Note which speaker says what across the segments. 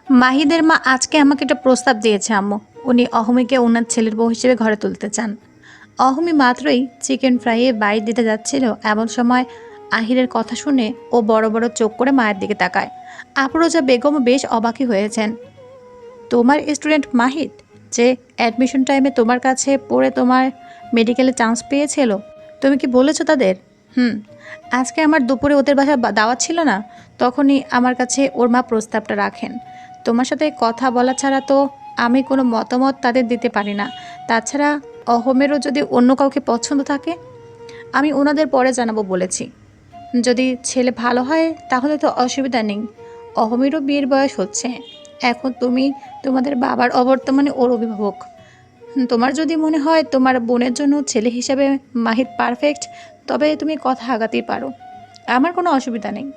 Speaker 1: মাহিদের মা আজকে আমাকে একটা প্রস্তাব দিয়েছে আম্মু। উনি অহমিকে ওনার ছেলের বউ হিসেবে ঘরে তুলতে চান। অহমি মাত্রই চিকেন ফ্রাইয়ে বাইট দিতে যাচ্ছিল, এমন সময় আহিরের কথা শুনে ও বড় বড় চোখ করে মায়ের দিকে তাকায়। আফরোজা বেগমও বেশ অবাকই হয়েছেন। তোমার স্টুডেন্ট মাহিদ, যে অ্যাডমিশন টাইমে তোমার কাছে পড়ে তোমার মেডিকেলে চান্স পেয়েছিল, তুমি কি বলেছো তাদের? হুম। আজকে আমার দুপুরে ওদের বাসায় দাওয়াত ছিল না, তখনই আমার কাছে ওর মা প্রস্তাবটা রাখেন। তোমার সাথে কথা বলা ছাড়া তো আমি কোনো মতামত তাদের দিতে পারি না। তাছাড়া অহমেরও যদি অন্য কাউকে পছন্দ থাকে, আমি ওনাদের পরে জানাবো বলেছি। যদি ছেলে ভালো হয় তাহলে তো অসুবিধা নেই। অহমেরও বিয়ের বয়স হচ্ছে। এখন তুমি তোমাদের বাবার অবর্তমানে ওর অভিভাবক। তোমার যদি মনে হয় তোমার বোনের জন্য ছেলে হিসাবে মাহিদ পারফেক্ট, তবে তুমি কথা আগাতেই পারো। আমার কোনো অসুবিধা নেই।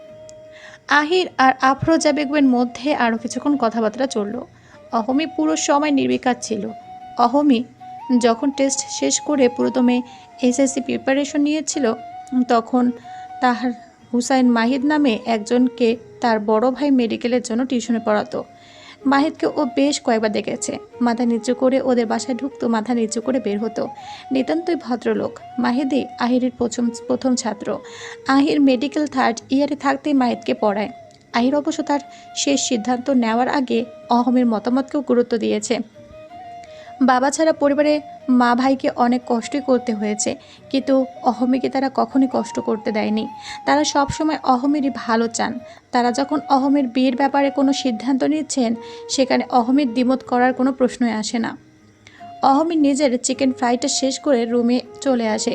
Speaker 1: আহির আর আফরোজা বেগমের মধ্যে আরও কিছুক্ষণ কথাবার্তা চলল। অহমি পুরো সময় নির্বিকার ছিল। অহমি যখন টেস্ট শেষ করে পুরোদমে এসএসসি প্রিপারেশন নিয়েছিল, তখন তাহার হুসাইন মাহিদ নামে একজনকে তার বড় ভাই মেডিকেলের জন্য টিউশনে পড়াতো। মাহিদকে ও বেশ কয়েকবার দেখেছে। মাথা নিচু করে ওদের বাসায় ঢুকতো, মাথা নিচু করে বের হতো। নিতান্তই ভদ্রলোক। মাহিদই আহিরের প্রথম প্রথম ছাত্র। আহির মেডিকেল থার্ড ইয়ারে থাকতেই মাহিদকে পড়ায়। আহির অবশ্য তার শেষ সিদ্ধান্ত নেওয়ার আগে অহমের মতামতকেও গুরুত্ব দিয়েছে। বাবা ছাড়া পরিবারে মা ভাইকে অনেক কষ্টই করতে হয়েছে, কিন্তু অহমিকে তারা কখনই কষ্ট করতে দেয়নি। তারা সবসময় অহমেরই ভালো চান। তারা যখন অহমের বিয়ের ব্যাপারে কোনো সিদ্ধান্ত নিচ্ছেন, সেখানে অহমের দ্বিমত করার কোনো প্রশ্নই আসে না। অহমি নিজের চিকেন ফ্রাইটা শেষ করে রুমে চলে আসে।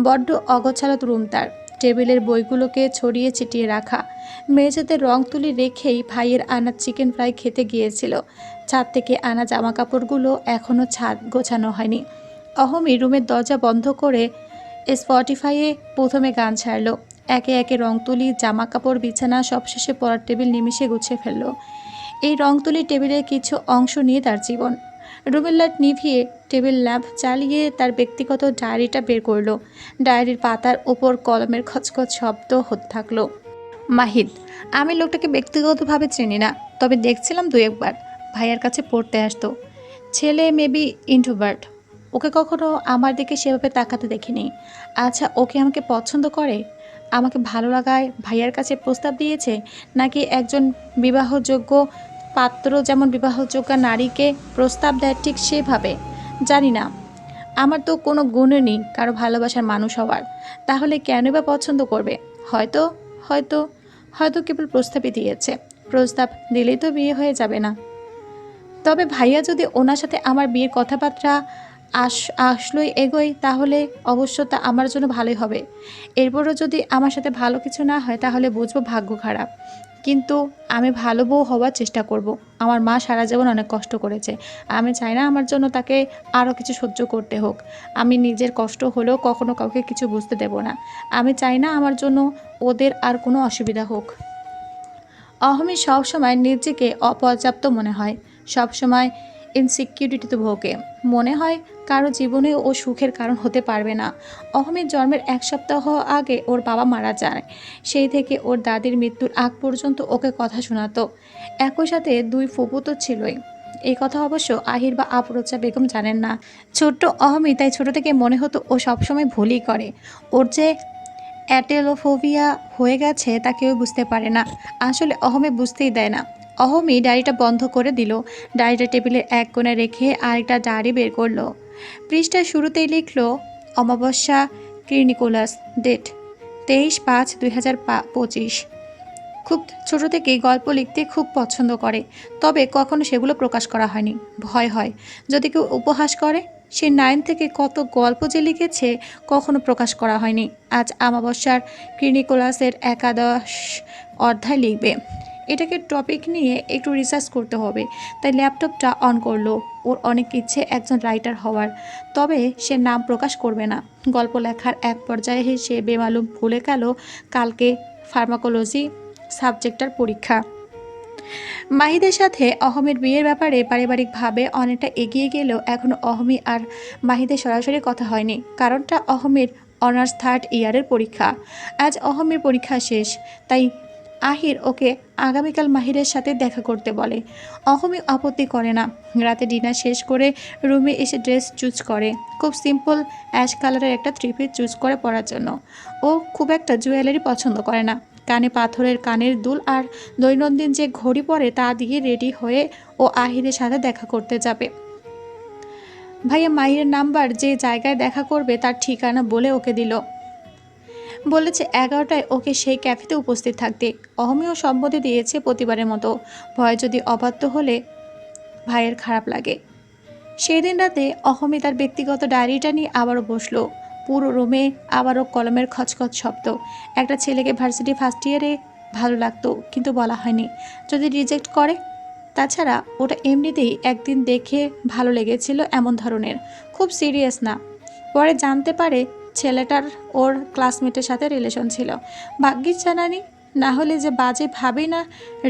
Speaker 1: বড্ড অগোছালো রুম তার। টেবিলের বইগুলোকে ছড়িয়ে ছিটিয়ে রাখা। মেঝেতে রং তুলি রেখেই ভাইয়ের আনা চিকেন ফ্রাই খেতে গিয়েছিল। ছাদ থেকে আনা জামা কাপড়গুলো এখনও ছাদ গোছানো হয়নি। অহমি রুমের দরজা বন্ধ করে স্পটিফাইয়ে প্রথমে গান ছাড়লো। একে একে রং তুলি, জামা কাপড়, বিছানা সবশেষে পড়ার টেবিল নিমিষে গুছিয়ে ফেলল। এই রং তুলি টেবিলের কিছু অংশ নিয়ে তার জীবন। রুমের লাইট নিভিয়ে টেবিল ল্যাম্প চালিয়ে তার ব্যক্তিগত ডায়েরিটা বের করলো। ডায়েরির পাতার ওপর কলমের খচখচ শব্দ হতে থাকলো। মাহিদ, আমি লোকটাকে ব্যক্তিগতভাবে চিনি না, তবে দেখছিলাম দু একবার। ভাইয়ার কাছে পড়তে আসতো। ছেলে মেবি ইন্ট্রোভার্ট। ওকে কখনো আমার দিকে সেভাবে তাকাতে দেখিনি। আচ্ছা, ওকে আমাকে পছন্দ করে? আমাকে ভালো লাগায় ভাইয়ার কাছে প্রস্তাব দিয়েছে, নাকি একজন বিবাহযোগ্য পাত্র যেমন বিবাহযোগ্য নারীকে প্রস্তাব দেয় ঠিক সেভাবে? জানি না। আমার তো কোনো গুণ নেই কারো ভালোবাসার মানুষ হওয়ার। তাহলে কেনই বা পছন্দ করবে? হয়তো হয়তো হয়তো কেবল প্রস্তাবই দিয়েছে। প্রস্তাব দিলেই তো বিয়ে হয়ে যাবে না? তবে ভাইয়া যদি ওনার সাথে আমার বিয়ের কথাবার্তা আসলেই এগোয়, তাহলে অবশ্য তা আমার জন্য ভালোই হবে। এরপরও যদি আমার সাথে ভালো কিছু না হয়, তাহলে বুঝবো ভাগ্য খারাপ। কিন্তু আমি ভালো বউ হওয়ার চেষ্টা করব। আমার মা সারা জীবন অনেক কষ্ট করেছে। আমি চাই না আমার জন্য তাকে আরও কিছু সহ্য করতে হোক। আমি নিজের কষ্ট হলেও কখনো কাউকে কিছু বুঝতে দেব না। আমি চাই না আমার জন্য ওদের আর কোনো অসুবিধা হোক। অহমি সবসময় নিজেকে অপর্যাপ্ত মনে হয়। সবসময় ইনসিকিউরিটিতে ভোগে। মনে হয় কারো জীবনে ও সুখের কারণ হতে পারবে না। অহমির জন্মের এক সপ্তাহ আগে ওর বাবা মারা যায়। সেই থেকে ওর দাদির মৃত্যুর আগ পর্যন্ত ওকে কথা শোনাতো। একই সাথে দুই ফুপু তো ছিলই। এই কথা অবশ্য আহির বা আফরোজা বেগম জানেন না। ছোট্ট অহমি তাই ছোট থেকে মনে হতো ও সবসময় ভুলই করে। ওর যে অ্যাটেলোফোবিয়া হয়ে গেছে তা কেউ বুঝতে পারে না। আসলে অহমি বুঝতেই দেয় না। অহমি ডায়েরিটা বন্ধ করে দিল। ডায়েরিটা টেবিলের এক কোণে রেখে আরেকটা ডায়েরি বের করলো। পৃষ্ঠার শুরুতেই লিখলো, অমাবস্যা ক্রিনিকোলাস, ডেট 23/5/2025। খুব ছোট থেকেই গল্প লিখতে খুব পছন্দ করে, তবে কখনো সেগুলো প্রকাশ করা হয়নি। ভয় হয় যদি কেউ উপহাস করে। সে 9 থেকে কত গল্প যে লিখেছে, কখনো প্রকাশ করা হয়নি। আজ আমাবস্যার ক্রিনিকোলাসের 11 অধ্যায় লিখবে। এটাকে টপিক নিয়ে একটু রিসার্চ করতে হবে, তাই ল্যাপটপটা অন করলো। ওর অনেক ইচ্ছে একজন রাইটার হওয়ার, তবে সে নাম প্রকাশ করবে না। গল্প লেখার এক পর্যায়ে সে বেমালুম ভুলে গেল কালকে ফার্মাকোলজি সাবজেক্টটার পরীক্ষা। মাহিদের সাথে অহমের বিয়ের ব্যাপারে পারিবারিকভাবে অনেকটা এগিয়ে গেলেও এখনও অহমি আর মাহিদের সরাসরি কথা হয়নি। কারণটা অহমের অনার্স থার্ড ইয়ারের পরীক্ষা। আজ অহমের পরীক্ষা শেষ, তাই আহির ওকে আগামীকাল মাহিরের সাথে দেখা করতে বলে। অহমি আপত্তি করে না। রাতে ডিনার শেষ করে রুমে এসে ড্রেস চুজ করে। খুব সিম্পল অ্যাশ কালারের একটা থ্রি পিস চুজ করে পরার জন্য। ও খুব একটা জুয়েলারি পছন্দ করে না। কানে পাথরের কানের দুল আর দৈনন্দিন যে ঘড়ি পরে তা দিয়ে রেডি হয়ে ও আহিরের সাথে দেখা করতে যাবে। ভাইয়া মাহিরের নাম্বার যে জায়গায় দেখা করবে তার ঠিকানা বলে ওকে দিল। বলেছে 11টায় ওকে সেই ক্যাফেতে উপস্থিত থাকতে। অহমিও সম্মতি দিয়েছে প্রতিবারের মতো। ভয় যদি অবাধ্য হলে ভাইয়ের খারাপ লাগে। সেই দিন রাতে অহমি তার ব্যক্তিগত ডায়েরিটা নিয়ে আবারও বসলো। পুরো রুমে আবারও কলমের খচখচ শব্দ। একটা ছেলেকে ভার্সিটি ফার্স্ট ইয়ারে ভালো লাগতো, কিন্তু বলা হয়নি। যদি রিজেক্ট করে? তাছাড়া ওটা এমনিতেই একদিন দেখে ভালো লেগেছিল এমন ধরনের, খুব সিরিয়াস না। পরে জানতে পারে ছেলেটার ওর ক্লাসমেটের সাথে রিলেশন ছিল। ভাগ্যিস জানানি, না হলে যে বাজে ভাবেই না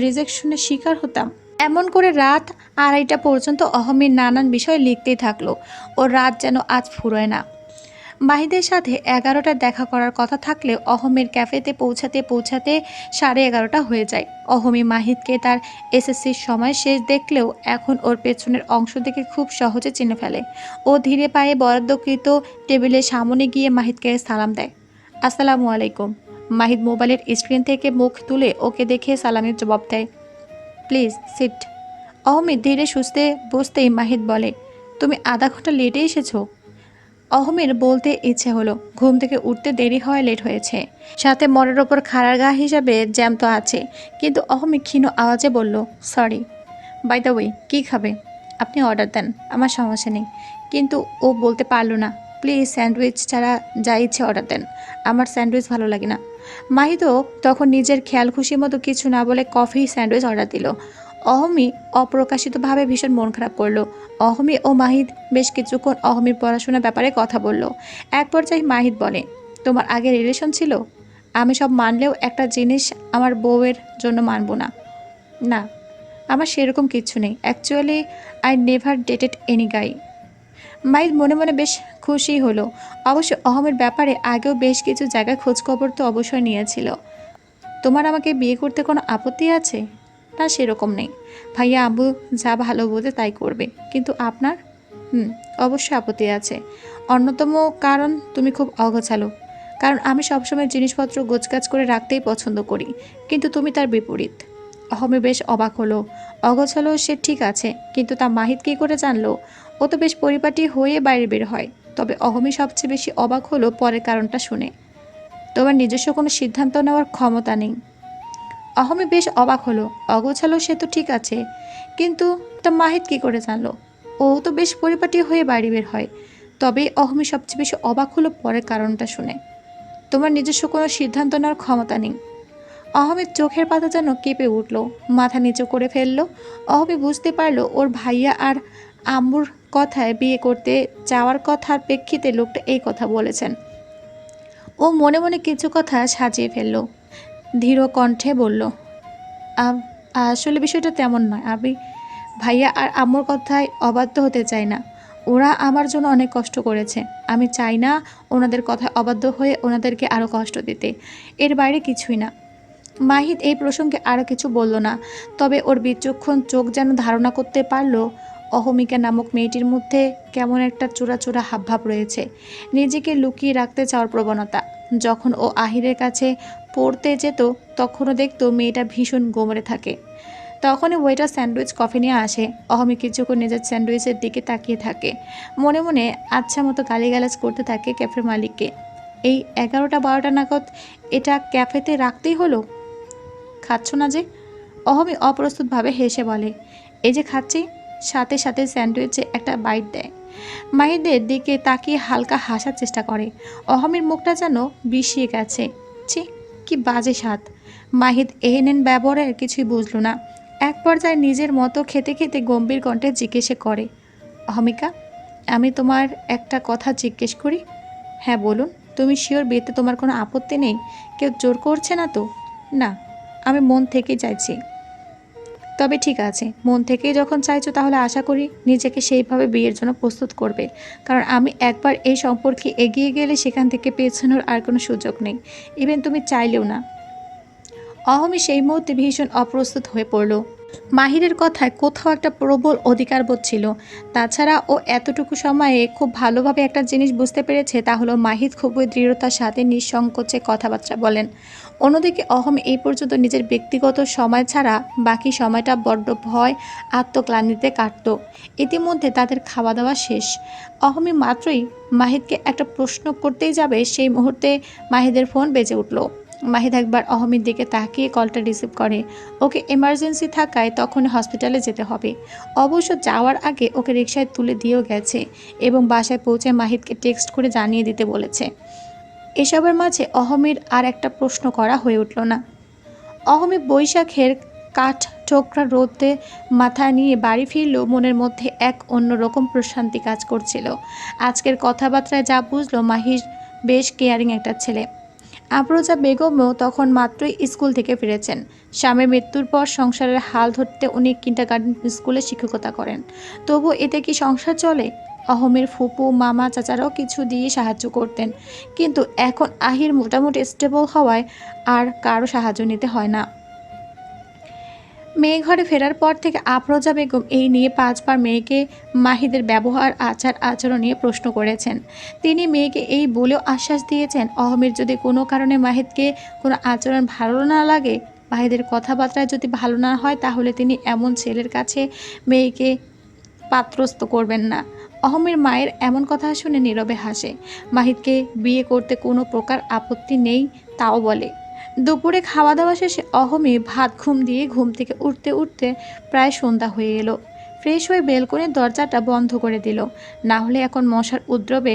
Speaker 1: রিজেকশনের শিকার হতাম। এমন করে রাত 2:30টা পর্যন্ত অহমির নানান বিষয় লিখতেই থাকলো। ওর রাত যেন আজ ফুরোয় না। মাহিদের সাথে 11টায় দেখা করার কথা থাকলেও অহমির ক্যাফেতে পৌঁছাতে পৌঁছাতে 11:30 হয়ে যায়। অহমি মাহিদকে তার এসএসসির সময় শেষ দেখলেও এখন ওর পেছনের অংশ থেকে খুব সহজে চিনে ফেলে। ও ধীরে পায়ে বরাদ্দকৃত টেবিলের সামনে গিয়ে মাহিদকে সালাম দেয়। আসসালামু আলাইকুম। মাহিদ মোবাইলের স্ক্রিন থেকে মুখ তুলে ওকে দেখে সালামের জবাব দেয়। Please sit. অহমিদ ধীরে সুস্থে বসতেই মাহিদ বলে, তুমি আধা ঘন্টা লেটে এসেছো। অহমের বলতে ইচ্ছে হলো, ঘুম থেকে উঠতে দেরি হয়, লেট হয়েছে। সাথে মনের ওপর খাড়ার গা হিসাবে জ্যাম তো আছে। কিন্তু অহমি ক্ষীণ আওয়াজে বলল, সরি। বাই দ্য ওয়ে, কী খাবে? আপনি অর্ডার দেন, আমার সমস্যা নেই। কিন্তু ও বলতে পারল না। প্লিজ স্যান্ডউইচ ছাড়া যা ইচ্ছে অর্ডার দেন, আমার স্যান্ডউইচ ভালো লাগে না। মাহিদও তখন নিজের খেয়াল খুশি মতো কিছু না বলে কফি স্যান্ডউইচ অর্ডার দিল। অহমি অপ্রকাশিতভাবে ভীষণ মন খারাপ করলো। অহমি ও মাহিদ বেশ কিছুক্ষণ অহমির পড়াশোনার ব্যাপারে কথা বলল। এক পর্যায়ে মাহিদ বলে, তোমার আগে রিলেশন ছিল? আমি সব মানলেও একটা জিনিস আমার বউয়ের জন্য মানব না। না, আমার সেরকম কিছু নেই। Actually I never dated any guy. Mahid মনে মনে বেশ খুশি হলো। অবশ্য অহমের ব্যাপারে আগেও বেশ কিছু জায়গায় খোঁজখবর তো অবশ্যই নিয়েছিল। তোমার আমাকে বিয়ে করতে কোনো আপত্তি আছে? না, সেরকম নেই। ভাইয়া আব্বু যা ভালো বোঝে তাই করবে। কিন্তু আপনার? অবশ্যই আপত্তি আছে। অন্যতম কারণ তুমি খুব অগোছালো। কারণ আমি সবসময় জিনিসপত্র গোছগাছ করে রাখতেই পছন্দ করি, কিন্তু তুমি তার বিপরীত। অহমে বেশ অবাক হলো। অগোছালো সে ঠিক আছে, কিন্তু তা মাহিদ কী করে জানলো? ও তো বেশ পরিপাটি হয়ে বাইরে বের হয়। তবে অহমি সবচেয়ে বেশি অবাক হলো পরের কারণটা শুনে। তোমার নিজস্ব কোনো সিদ্ধান্ত নেওয়ার ক্ষমতা নেই। অহমি বেশ অবাক হলো। অগোছালো সে তো ঠিক আছে, কিন্তু তা মাহিদ কী করে জানলো? ও তো বেশ পরিপাটি হয়ে বাড়ি বের হয়। তবে অহমি সবচেয়ে বেশি অবাক হলো পরের কারণটা শুনে। তোমার নিজস্ব কোনো সিদ্ধান্ত নেওয়ার ক্ষমতা নেই। অহমির চোখের পাতা যেন কেঁপে উঠল, মাথা নিচু করে ফেলল। অহমি বুঝতে পারল ওর ভাইয়া আর আম্মুর কথায় বিয়ে করতে যাওয়ার কথার প্রেক্ষিতে লোকটা এই কথা বলেছেন। ও মনে মনে কিছু কথা সাজিয়ে ফেলল। ধীর কণ্ঠে বলল, আসলে বিষয়টা তেমন নয়। আমি ভাইয়া আর আম্মুর কথায় অবাধ্য হতে চাই না। ওরা আমার জন্য অনেক কষ্ট করেছে। আমি চাই না ওনাদের কথায় অবাধ্য হয়ে ওনাদেরকে আরও কষ্ট দিতে। এর বাইরে কিছুই না। মাহিদ এই প্রসঙ্গে আরও কিছু বলল না। তবে ওর বিচক্ষণ চোখ যেন ধারণা করতে পারল অহমিকা নামক মেয়েটির মধ্যে কেমন একটা চূড়া চূড়া হাবভাব রয়েছে, নিজেকে লুকিয়ে রাখতে চাওয়ার প্রবণতা। যখন ও আহিরের কাছে পড়তে যেত তখনও দেখতো মেয়েটা ভীষণ গোমড়ে থাকে। তখনই ওয়েটার স্যান্ডউইচ কফি নিয়ে আসে। অহমি কিছুক্ষণ নিজের স্যান্ডউইচের দিকে তাকিয়ে থাকে। মনে মনে আচ্ছা মতো গালিগালাজ করতে থাকে ক্যাফের মালিককে। এই 11টা 12টা নাগাদ এটা ক্যাফেতে রাখতেই হলো। খাচ্ছ না যে? অহমি অপ্রস্তুতভাবে হেসে বলে, এই যে খাচ্ছি। সাথে সাথে স্যান্ডউইচে একটা বাইট দেয়। মাহিদের দিকে তাকিয়ে হালকা হাসার চেষ্টা করে। অহমির মুখটা যেন বিষিয়ে গেছে। ছি, কি বাজে স্বাদ। মাহিদ এহেনেন ব্যবহারের কিছুই বুঝল না। এক পর্যায়ে নিজের মতো খেতে খেতে গম্ভীর কণ্ঠে জিজ্ঞেস করে, অহমিকা, আমি তোমার একটা কথা জিজ্ঞেস করি? হ্যাঁ বলুন। তুমি শিওর বিয়েতে তোমার কোনো আপত্তি নেই? কেউ জোর করছে না তো? না, আমি মন থেকেই চাইছি। তবে ঠিক আছে, মন থেকেই যখন চাইছো তাহলে আশা করি নিজেকে সেইভাবে বিয়ের জন্য প্রস্তুত করবে। কারণ আমি একবার এই সম্পর্কে এগিয়ে গেলে সেখান থেকে পেছানোর আর কোনো সুযোগ নেই, ইভেন তুমি চাইলেও না। অহমি সেই মুহূর্তে ভীষণ অপ্রস্তুত হয়ে পড়ল। মাহিরের কথায় কোথাও একটা প্রবল অধিকারবোধ ছিল। তাছাড়া ও এতটুকু সময়ে খুব ভালোভাবে একটা জিনিস বুঝতে পেরেছে, তা হলো মাহিদ খুবই দৃঢ়তার সাথে নিঃসংকোচে কথাবার্তা বলেন। অন্যদিকে অহম এই পর্যন্ত নিজের ব্যক্তিগত সময় ছাড়া বাকি সময়টা বড্ড ভয় আত্মগ্লানিতে কাটত। ইতিমধ্যে তাদের খাওয়া দাওয়া শেষ। অহমি মাত্রই মাহিদকে একটা প্রশ্ন করতেই যাবে, সেই মুহূর্তে মাহিদের ফোন বেজে উঠল। মাহিদ একবার অহমির দিকে তাকিয়ে কলটা রিসিভ করে। ওকে এমার্জেন্সি থাকায় তখন হসপিটালে যেতে হবে। অবশ্য যাওয়ার আগে ওকে রিকশায় তুলে দিয়েও গেছে এবং বাসায় পৌঁছে মাহিদকে টেক্সট করে জানিয়ে দিতে বলেছে। এসবের মাঝে অহমির আর একটা প্রশ্ন করা হয়ে উঠল না। অহমি বৈশাখের কাঠ ঠোকরা রোদে মাথা নিয়ে বাড়ি ফিরলেও মনের মধ্যে এক অন্যরকম প্রশান্তি কাজ করছিল। আজকের কথাবার্তায় যা বুঝলো, মাহির বেশ কেয়ারিং একটা ছেলে। আফরোজা বেগমও তখন মাত্রই স্কুল থেকে ফিরেছেন। স্বামীর মৃত্যুর পর সংসারের হাল ধরতে উনি কিন্ডারগার্টেন স্কুলে শিক্ষকতা করেন। তবু এতে কি সংসার চলে? অহমের ফুপু মামা চাচারাও কিছু দিয়ে সাহায্য করতেন, কিন্তু এখন আহির মোটামুটি স্টেবল হওয়ায় আর কারো সাহায্য নিতে হয় না। মেয়ে ঘরে ফেরার পর থেকে আফরোজা বেগম এই নিয়ে 5 বার মেয়েকে মাহিদের ব্যবহার আচার আচরণ নিয়ে প্রশ্ন করেছেন। তিনি মেয়েকে এই বলেও আশ্বাস দিয়েছেন, অহমের যদি কোনো কারণে মাহিদকে কোনো আচরণ ভালো না লাগে, মাহিদের কথাবার্তা যদি ভালো না হয়, তাহলে তিনি এমন ছেলের কাছে মেয়েকে পাত্রস্থ করবেন না। অহমের মায়ের এমন কথা শুনে নীরবে হাসে। মাহিদকে বিয়ে করতে কোনো প্রকার আপত্তি নেই তাও বলে। দুপুরে খাওয়া দাওয়া শেষে অহমি ভাত দিয়ে ঘুম থেকে উঠতে উঠতে প্রায় সন্ধ্যা হয়ে এলো। ফ্রেশ হয়ে বেলকনির দরজাটা বন্ধ করে দিল, না হলে এখন মশার উপদ্রবে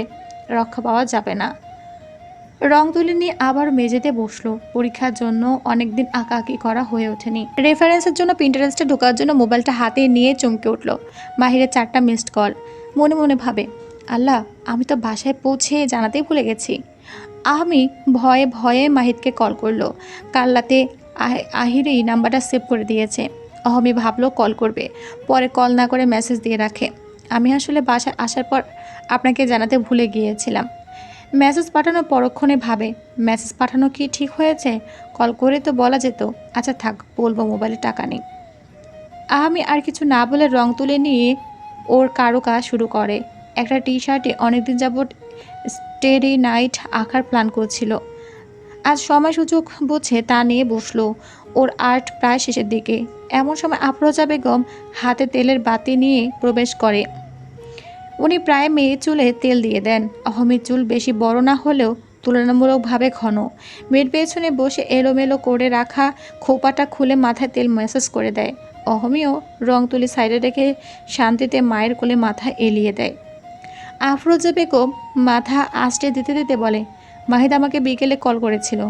Speaker 1: রক্ষা পাওয়া যাবে না। রং তুলি নিয়ে আবার মেঝেতে বসলো। পরীক্ষার জন্য অনেকদিন আঁকাআঁকি করা হয়ে ওঠেনি। রেফারেন্সের জন্য পিন্টারেস্টে ঢোকার জন্য মোবাইলটা হাতে নিয়ে চমকে উঠল। মাহিরের 4টা মিসড কল। মনে মনে ভাবে, আল্লাহ, আমি তো বাসায় পৌঁছে জানাতেই ভুলে গেছি। আমি ভয়ে ভয়ে মাহিদকে কল করলো। কাল রাতে আহিরই নাম্বারটা সেভ করে দিয়েছে। অহমি ভাবলো কল করবে, পরে কল না করে মেসেজ দিয়ে রাখে, আমি আসলে বাসায় আসার পর আপনাকে জানাতে ভুলে গিয়েছিলাম। মেসেজ পাঠানোর পরক্ষণে ভাবে, মেসেজ পাঠানো কি ঠিক হয়েছে? কল করে তো বলা যেত। আচ্ছা থাক, বলবো, মোবাইলে টাকা নেই। আমি আর কিছু না বলে রং তুলে নিয়ে ওর কারো কাজ শুরু করে। একটা টি শার্টে অনেকদিন যাবৎ স্টেরি নাইট আঁকার প্ল্যান করছিল। আজ সময় সুযোগ বুঝে তা নিয়ে বসলো। ওর আর্ট প্রায় শেষের দিকে। এমন সময় আফরোজা বেগম হাতে তেলের বাতি নিয়ে প্রবেশ করে। উনি প্রায় মেয়ে চুলে তেল দিয়ে দেন। অহমের চুল বেশি বড় না হলেও তুলনামূলকভাবে ঘন। মেয়ের পেছনে বসে এলোমেলো করে রাখা খোপাটা খুলে মাথায় তেল ম্যাসাজ করে দেয়। অহমিও রং তুলি সাইডে রেখে শান্তিতে মায়ের কোলে মাথা এলিয়ে দেয়। আফরোজা বেগম মাথা আঁচড়ে দিতে দিতে বলে, মাহিদ আমাকে বিকেলে কল করেছিল।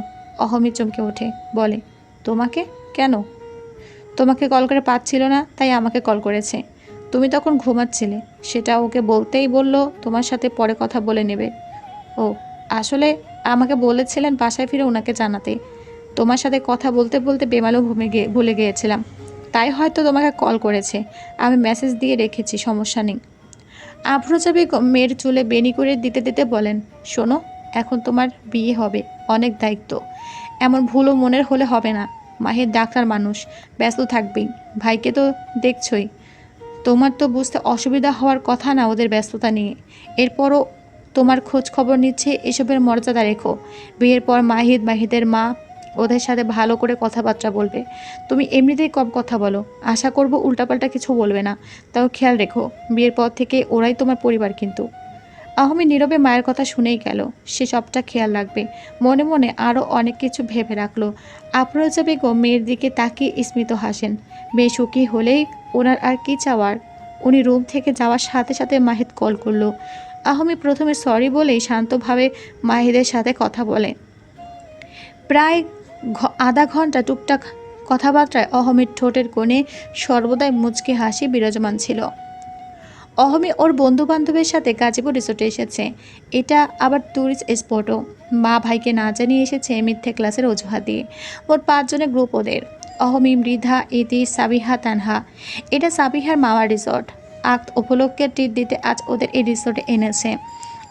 Speaker 1: অহমি চমকে ওঠে, বলে, তোমাকে? কেন? তোমাকে কল করে পাচ্ছিল না, তাই আমাকে কল করেছে। তুমি তখন ঘুমাচ্ছিলে, সেটা ওকে বলতেই বলল তোমার সাথে পরে কথা বলে নেবে। ও, আসলে আমাকে বলেছিলেন বাসায় ফিরে ওনাকে জানাতে। তোমার সাথে কথা বলতে বলতে বেমালও ভুলে গিয়েছিলাম, তাই হয়তো তোমাকে কল করেছে। আমি মেসেজ দিয়ে রেখেছি, সমস্যা নেই। আফরোজা বেগম মেয়ের চুলে বেনি করে দিতে দিতে বলেন, শোনো, এখন তোমার বিয়ে হবে, অনেক দায়িত্ব। এমন ভুলও মনের হলে হবে না। মাহির ডাক্তার মানুষ, ব্যস্ত থাকবেই। ভাইকে তো দেখছই। তোমার তো বুঝতে অসুবিধা হওয়ার কথা না ওদের ব্যস্ততা নিয়ে। এরপরও তোমার খোঁজ খবর নিচ্ছে, এসবের মর্যাদা রেখো। বিয়ের পর মাহিদের মা ওদের সাথে ভালো করে কথাবার্তা বলবে। তুমি এমনিতেই কম কথা বলো, আশা করব উল্টাপাল্টা কিছু বলবে না। তাও খেয়াল রেখো, বিয়ের পর থেকে ওরাই তোমার পরিবার কিন্তু। আহমি নীরবে মায়ের কথা শুনেই গেল। সে সবটা খেয়াল রাখবে। মনে মনে আরও অনেক কিছু ভেবে রাখলো। আফরোজা বেগম মেয়ের দিকে তাকিয়ে স্মিত হাসেন। মেয়ে সুখী হলেই ওনার আর কি চাওয়ার। উনি রুম থেকে যাওয়ার সাথে সাথে মাহিদ কল করলো। আহমি প্রথমে সরি বলেই শান্তভাবে মাহিদের সাথে কথা বলে। প্রায় আধা ঘন্টা টুকটাক কথাবার্তায় অহমির ঠোঁটের কোণে সর্বদাই মুচকি হাসি বিরাজমান ছিল। অহমি ওর বন্ধুবান্ধবের সাথে গাজীপুর রিসোর্টে এসেছে। এটা আবার ট্যুরিস্ট স্পটও। মা ভাইকে না জানিয়ে এসেছে মিথ্যে ক্লাসের অজুহাত দিয়ে। মোট 5 জনের গ্রুপ ওদের। অহমি, মৃধা, ইতি, সাবিহা, তানহা। এটা সাবিহার মামার রিসোর্ট। আক্ত উপলক্ষে ট্রিট দিতে আজ ওদের এই রিসোর্টে এনেছে।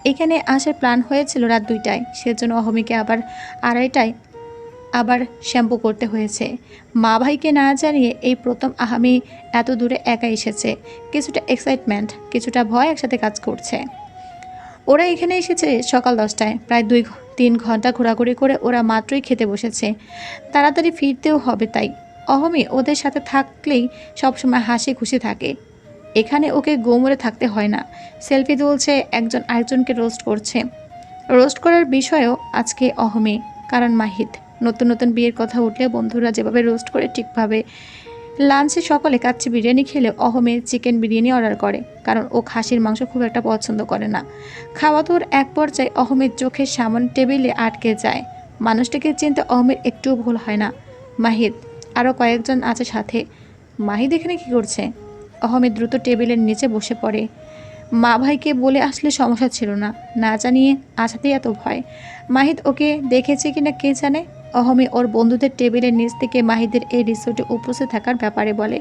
Speaker 1: এখানে আসার প্ল্যান হয়েছিল রাত 2টায়, সেজন্য অহমিকে আবার 2:30টায় আবার শ্যাম্পু করতে হয়েছে। মা ভাইকে না জানিয়ে এই প্রথম আহামি এত দূরে একা এসেছে। কিছুটা এক্সাইটমেন্ট, কিছুটা ভয় একসাথে কাজ করছে। ওরা এখানে এসেছে সকাল 10টায়, প্রায় 2-3 ঘন্টা ঘোরাঘুরি করে ওরা মাত্রই খেতে বসেছে। তাড়াতাড়ি ফিরতেও হবে, তাই অহমি ওদের সাথে থাকলেই সবসময় হাসি খুশি থাকে। এখানে ওকে গোমরে থাকতে হয় না। সেলফি তুলছে, একজন আরেকজনকে রোস্ট করছে। রোস্ট করার বিষয়েও আজকে অহমি, কারণ মাহিদ। নতুন নতুন বিয়ের কথা উঠলে বন্ধুরা যেভাবে রোস্ট করে ঠিকভাবে। লাঞ্চে সকালে কাচ্চি বিরিয়ানি খেলে অহমে চিকেন বিরিয়ানি অর্ডার করে, কারণ ও খাসির মাংস খুব একটা পছন্দ করে না। খাওয়া দাওয়ার এক পর্যায়ে অহমের চোখের সামনে টেবিলে আটকে যায়। মানুষটাকে চিনতে অহমের একটুও ভুল হয় না। মাহিদ, আরও কয়েকজন আছে সাথে। মাহিদ এখানে কী করছে? অহমেদ দ্রুত টেবিলের নিচে বসে পড়ে। মা ভাইকে বলে আসলে সমস্যা ছিল না, না জানিয়ে আসাতেই এত ভয়। মাহিদ ওকে দেখেছে কিনা কে জানে। অহমি ওর বন্ধুদের টেবিলের নিচ থেকে মাহিদের এই রিসোর্টে উপস্থিত থাকার ব্যাপারে বলে।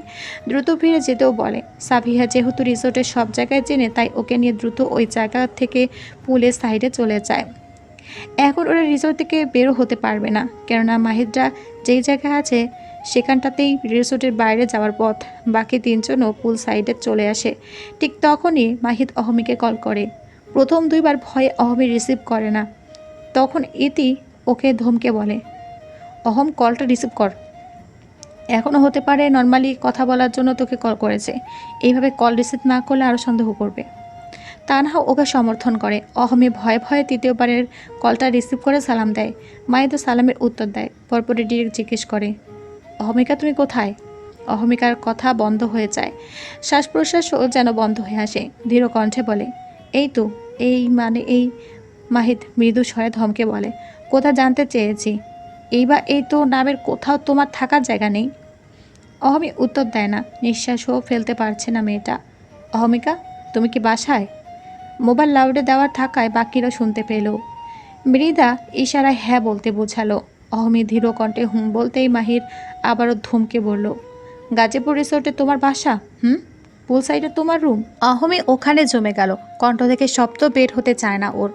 Speaker 1: দ্রুত ফিরে যেতেও বলে। সাফিয়া যেহেতু রিসোর্টের সব জায়গায় চেনে, তাই ওকে নিয়ে দ্রুত ওই জায়গা থেকে পুলের সাইডে চলে যায়। এখন ওরা রিসোর্ট থেকে বেরো হতে পারবে না, কেননা মাহিদরা যেই জায়গায় আছে সেখানটাতেই রিসোর্টের বাইরে যাওয়ার পথ। বাকি 3জনও পুল সাইডে চলে আসে। ঠিক তখনই মাহিদ অহমিকে কল করে। প্রথম 2বার ভয়ে অহমি রিসিভ করে না। তখন ইতি ওকে ধমকে বলে, অহম কলটা রিসিভ কর। এখনও হতে পারে নর্মালি কথা বলার জন্য তোকে কল করেছে। এইভাবে কল রিসিভ না করলে আরও সন্দেহ করবে। তানহা ওকে সমর্থন করে। অহমি ভয়ে ভয়ে 3য়বারের কলটা রিসিভ করে সালাম দেয়। মাহিদও সালামের উত্তর দেয়। পরপরে ডিরেক্ট জিজ্ঞেস করে, অহমিকা তুমি কোথায়? অহমিকার কথা বন্ধ হয়ে যায়। শ্বাস প্রশ্বাসও যেন বন্ধ হয়ে আসে। ধীর কণ্ঠে বলে, এই তো। এই মাহিদ মৃদু স্বরে ধমকে বলে, কোথা জানতে চেয়েছি? এই তো নামের কোথাও তোমার থাকার জায়গা নেই। অহমি উত্তর দেয় না। নিঃশ্বাসও ফেলতে পারছে না মেয়েটা। অহমিকা, তুমি কি বাসায়? মোবাইল লাউডে দেওয়ার থাকায় বাকিরা শুনতে পেল। মৃদা ইশারায় হ্যাঁ বলতে বোঝালো। অহমি ধীর কণ্ঠে হুম বলতেই মাহির আবারও ধমকে বলল, গাজীপুর রিসোর্টে তোমার বাসা? পুল সাইডে তোমার রুম? অহমি ওখানে জমে গেল। কণ্ঠ থেকে শব্দ বের হতে চায় না ওর।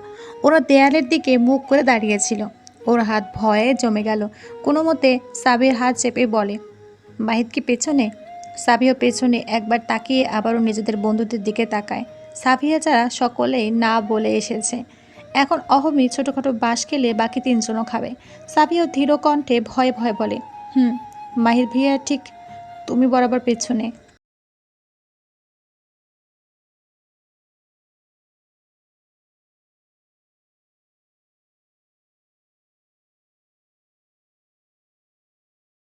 Speaker 1: ওরা দেয়ালের দিকে মুখ করে দাঁড়িয়েছিল। ওর হাত ভয়ে জমে গেল। কোনো মতে সাবির হাত চেপে বলে, মাহিদ কি পেছনে? সাবিও পেছনে একবার তাকিয়ে আবারও নিজেদের বন্ধুদের দিকে তাকায়। সাবিয়া যারা সকলেই না বলে এসেছে। এখন অহমি ছোটোখাটো বাঁশ খেলে বাকি 3জনও খাবে। সাবিও ধীর কণ্ঠে ভয়ে ভয়ে বলে, মাহির ভাইয়া ঠিক তুমি বরাবর পেছনে।